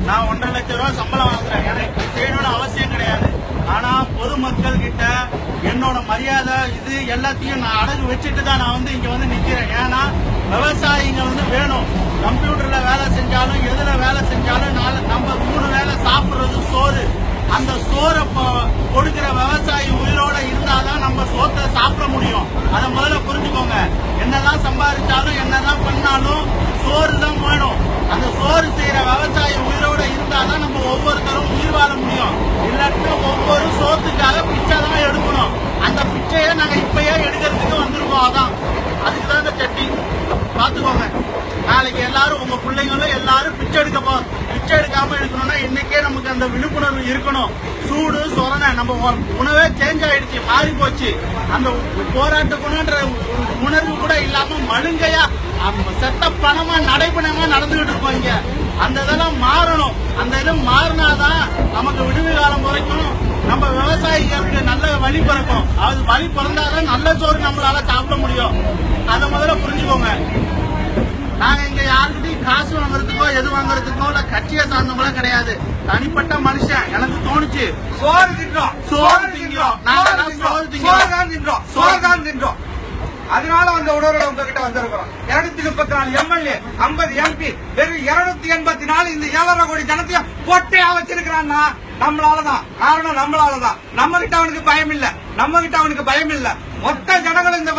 நான் 1.5 லட்சம் ரூபாய் சம்பளம் வாங்குறேன். எனக்கு செய்யணும்னு அவசியம் கிடையாது. ஆனா பொதுமக்கள் கிட்ட என்னோட மரியாதை இது எல்லாத்தையும் நான் அடகு வச்சுட்டு தான் நான் இங்க நிக்கிறேன். ஏன்னா விவசாயிங்க வேணும். கம்ப்யூட்டர்ல வேலை செஞ்சாலும் எதுல வேலை செஞ்சாலும் நம்ம 3 வேலை சாப்பிடுறது சோறு. அந்த சோறை கொடுக்கிற விவசாயி உயிரோட இருந்தாதான் நம்ம சோத்தை சாப்பிட முடியும். அதை முதல்ல புரிஞ்சுக்கோங்க. என்னதான் சம்பாதிச்சாலும் என்னதான் பண்ணாலும் சோறு தான் வேணும். அந்த சோறு செய்யற விவசாயி உயிரோட இருந்தாதான் நம்ம ஒவ்வொருத்தரும் உயிர் வாழ முடியும். இல்லாட்டா ஒவ்வொரு சோத்துக்காக பிச்சை தான் எடுக்கணும். அந்த பிச்சையை நாங்க இப்பயே எடுக்கிறதுக்கு வந்திருக்கோம். அதான் அதுக்குதான் இந்த சட்டி. பாத்துக்கோங்க. நாளைக்கு எல்லாரும் உங்க பிள்ளைங்களும் எல்லாரும் பிச்சை எடுக்காம எடுக்கணும்னா இன்னைக்கே நமக்கு அந்த விழிப்புணர்வு இருக்கணும். சூடு சொரணை நம்ம உணவே சேஞ்ச் ஆயிடுச்சு, மாறி போச்சு. அந்த போராட்ட குணன்ற உணர்வு கூட இல்லாம மழுங்கையா செத்த பணமா நடைபெணமா நடந்துகிட்டு இருக்கோம் இங்க. அந்த இதெல்லாம் மாறணும். அந்த இது மாறினாதான் நமக்கு விடுவி காலம் குறைக்கும். நம்ம விவசாயிகளுக்கு நல்ல வழி பிறக்கும். அது வழி பிறந்தாதான் நல்ல சோறு நம்மளால சாப்பிட முடியும். அதை முதல்ல புரிஞ்சுக்கோங்க. நாங்க இங்க யாருக்கிட்டையும் காசு வாங்குறதுக்கோ எது வாங்குறதுக்கோ இல்ல கட்சியை சார்ந்தவங்களும் கிடையாது. தனிப்பட்ட மனுஷன். எனக்கு தோணுச்சு சோறு தின்றோம். அதனால அந்த உணர்வு உங்ககிட்ட வந்திருக்கிறோம். 234 எம்எல்ஏ, 50 எம்பி, வெறும் 284 இந்த 7.5 கோடி ஜனத்தையும் பொட்டையா வச்சிருக்கிறான்னா நம்மளாலதான். காரணம் நம்மளாலதான். நம்ம கிட்ட அவனுக்கு பயம் இல்ல. மொத்த ஜனங்களும் இந்த